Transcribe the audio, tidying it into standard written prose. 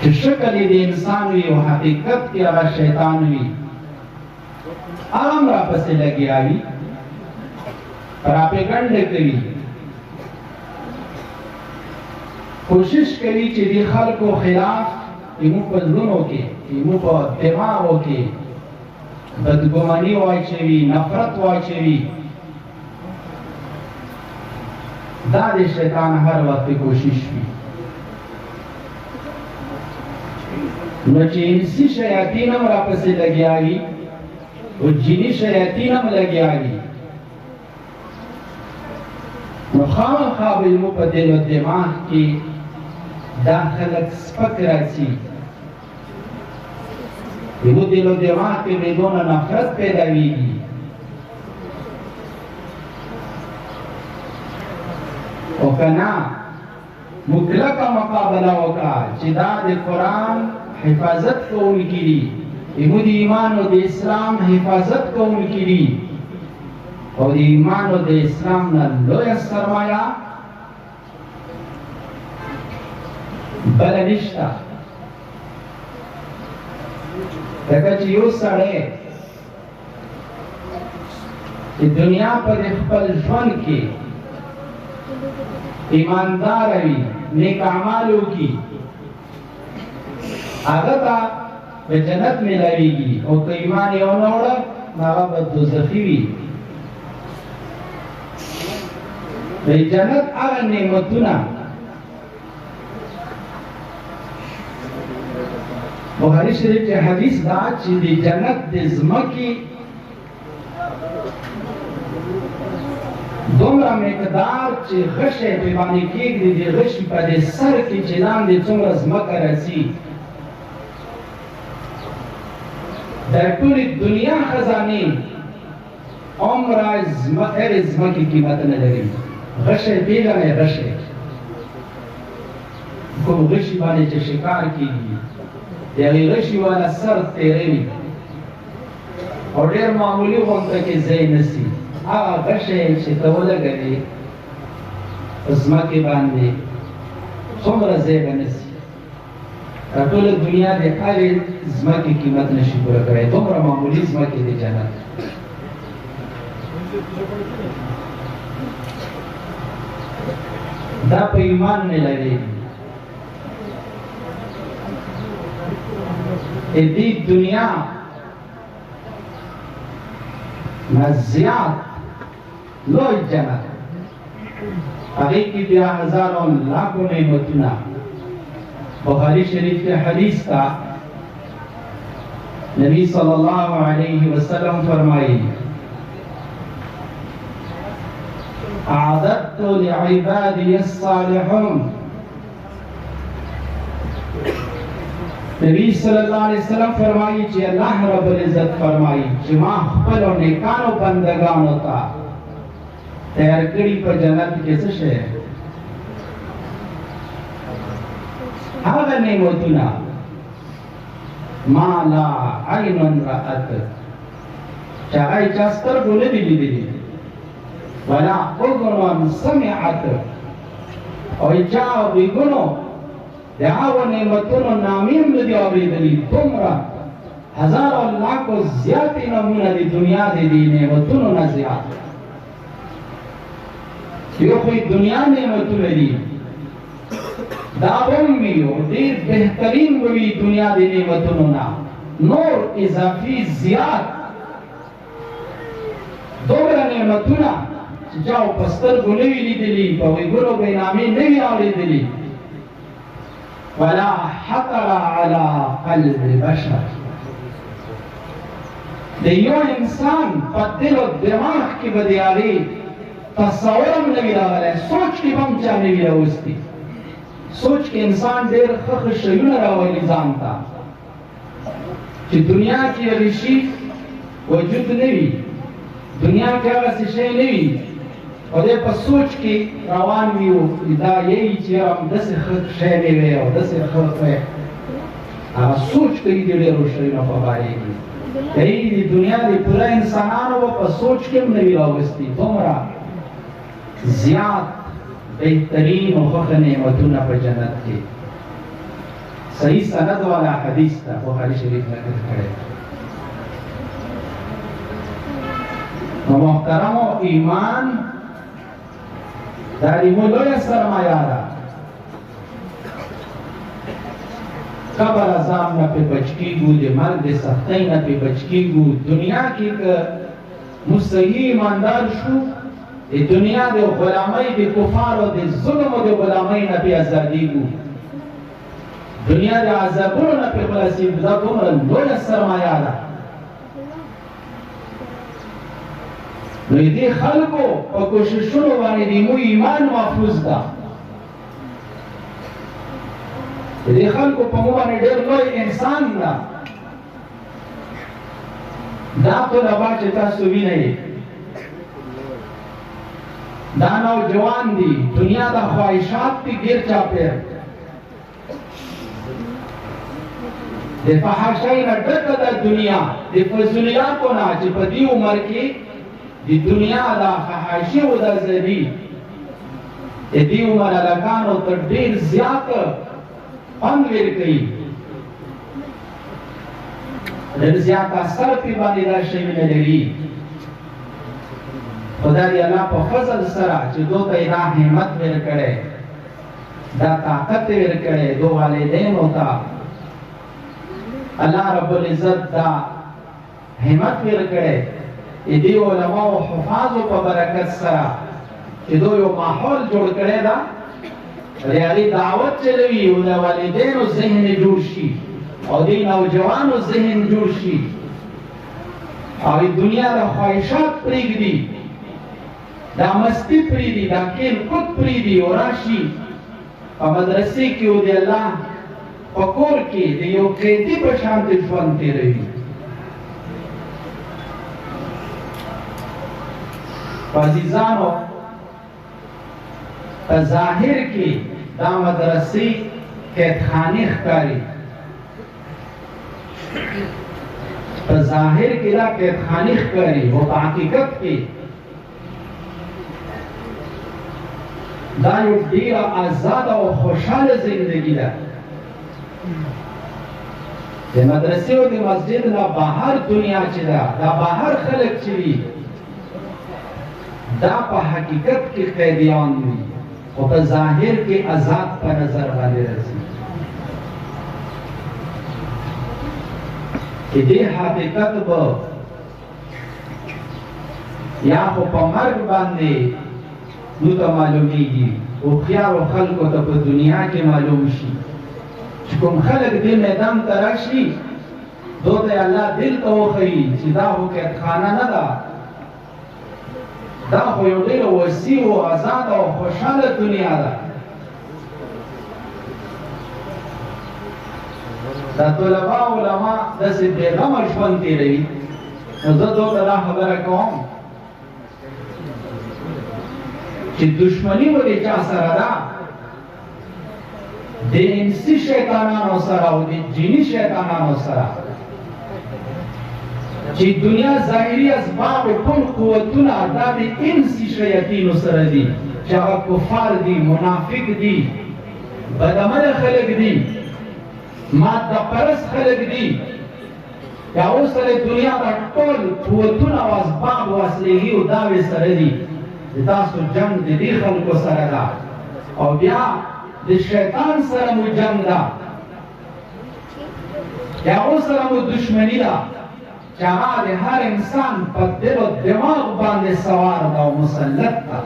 چې شکل یې د انسان وي او حقیقت کې هغه شیطان وي هغه هم راپسې لګیا وي پراپیګنډه کوي کوشش کوي چې د خلکو خلاف زموږ په زړونو کې زموږ په دماغو کې بدګماني واچوي نفرت واچوي دا د شیطان هر وخت کوشش وي نو چې انسي شیاطین هم راپسې لګیا وي او جني شیاطین هم لګیا وي نو خامخا به زموږ په دل و دماغ کې دا خلک سپک راځي زموږ دل و دماغ کې به دونه نفرت پیداویږي او کنا مطلقه مقابله وکړه چې دا د قرآن حفاظت کوونکي دي زموږ د ایمان او د اسلام حفاظت کوونکي دي او د ایمان او د اسلام نه لویه سرمایه بله نشته ځکه چې یو سړی چې دنیا په خپل ژوند کې ایماندار وي نیک اعمال وکړي هغه ته به جنت میلاویږي او که ایمان یې ونه وړه نو هغه به دوزخي وي د جنت هغه نعمتونه بخاري شریف کې حدیث دا چې د جنت د ځمکې دومره مقدار چې غشی پرې باندې کېږدي د غشي په دې سر کې چې لاندې څومره ځمکه راځي د ټولې دنیا خزانې عمره هرې ځمکې قیمت نه لري غشی پیژنئ غشی کوم غشي باندې چې شکار کېږي د هغې غشي والا سر تېروي او ډېر معمولي غونډه کې ځای نسي هغه غشی چې ته ولګوې په ځمکې باندې څومره ځای به نسي دا ټوله دنیا د هرې ځمکې قیمت نشي پوره کوی دومره معمولي ځمکې د جنت دا په ایمان میلاویږي دې دنیا نه زیات لوی جنت هغې کې بیا هزارو لاکھو نعمتونه بخاري شریف کې حدیث تا نبی صلی الله علیه وسلم فرمایي اعددت لعبادي الصالحون نبی صلی الله علیه وسلم فرمایي چې الله رب العزت فرمایي چې ما خپل نیکانو بندگانو ته تیار کړي په جنت کې څه شی هغه نعمتونه ما لا عین رأت چې هغه چا سترګو نه دي لیدلي ولا اذن سمعت او چا اورېدلو د هغو نعمتونو نامې هم نه دي اورېدلي دومره هزارو لاکھو زیاتې نمونه د دنیا د دې نعمتونو نه زیات یو خو دنیا نعمتونه دي دا هم وي او ډېر بهترین به وي دنیا د نعمتونو نه نور اضافي زیات دومره نعمتونه چې چا په سترګو نه وي لیدلي په غوږونو به یې نامې نه وي اورېدلي ولا حقر على قلب بشر د یو انسان په دل او دماغ کې به د هغې تصور هم نه وي راغلی سوچ کې به هم چا نه وي راوستي سوچ کې انسان ډېر ښه ښه شیونه راولي ځان ته چې دنیا کې هغې شي وجود نه وي دنیا کې هغسې شی نه وي او دی په سوچ کې روان وي او دا یی چې همداسې ښه شی نه وی او داسې ښه هغه سوچ کوي د ډېرو شیونو په باره کې دی د دنیا د پوره انسانانو به په سوچ کې هم نه وي راوستي دومره زیات بهترین او ښه نعمتونه په جنت کې صحیح سند والا حدیث تا بخاری شریف نقل کړی. نو محترمو ایمان دا دیمو لویه سرمایه ده. قبر عذاب نه پې بچ کېږو، د مرګ د سختۍ نه پې بچ کېږو. دنیا کې که موږ صحیح ایماندار شو، د دنیا د غلامۍ د کفارو د ظلمو د غلامۍ نه پې ازادېږو، دنیا د عذابونو نه پې خلاصېږو. دا دومره لویه سرمایه ده. نو دې خلکو په کوششونو باندې د مو ایمان محفوظ ده. دې خلکو په مو باندې ډېر لوی انسان ده. دا طلبا چې تاسو وینئ، دا نوجوان دي، دنیا د خواهشات دي ګیر چاپېر، د فحاشۍ نه ډکه ده دنیا، د فضولیاتو نه چې په دې عمر کې د دنیا دا فحاشي او دا زدي د دې عمر هلکانو تر ډېر زیات خوند ورکوي، ډېر زیات اثر پې باندې دا شیونه لري. خدای دې الله په فضل سره چې دو ته یې دا همت ورکړی، دا طاقت یې ورکړی، دو والدینو ته الله رب العزت دا همت ورکړی. دې علماء او حفاظو په برکت سره چې دو یو ماحول جوړ کړی ده، د هغې دعوت چلوي او د والدینو ذهن جوړ شي او د نوجوانو ذهن جوړ شي او دنیا د خواهشات پرېږدي، دا مستی پرېږدي، دا کیل کود پرېږدي او راشي په مدرسې کې او د الله په کور کې د یو قیدي په شانتې ژوند تېروي. عزیزانو، په ظاهر کې دا مدرسې قیدخانې ښکاري، په ظاهر کې دا قیدخانې ښکاري، او په حقیقت کې دا یو ډېره آزاده او خوشحاله زندګي ده. د مدرسې او د مسجد نه بهر دنیا چې ده، دا بهر خلک چې وي، دا په حقیقت کې قیدیان وي، خو په ظاهر کې آزاد په نظر باندې راځي. چې دې حقیقت به یا خو په مرګ باندې نو ته معلومیږي، هوښیارو خلکو ته په دنیا کې معلوم شي. چې کوم خلک دې میدان ته راشي، دو ته الله دل ته وښیي چې دا خو قیدخانه نه ده، دا خو یو ډېره وسیع او آزاده او خوشحاله دنیا ده. دا طلبا علما داسې بېغمه ژوند تېروي. نو زه دو ته دا خبره کوم چې دشمني به د چا سره ده؟ د انسي شیطانانو سره او د جیني شیطانانو سره. چې دنیا ظاهري اسباب ټول قوتونه دا د انسي شیاطینو سره دي، چې هغه کفار دي، منافق دي، بدعمله خلک دي، ماده پرست خلک دي. یا اوس سره دنیا دا ټول قوتونه او اسباب او اسلحې او داوې سره دي. د تاسو جنګ د دې خلکو سره ده، او بیا د شیطان سره مو جنګ ده، یا اوس سره مو دشمني ده چې هغه د هر انسان په دل او دماغ باندې سوار ده او مسلط ده.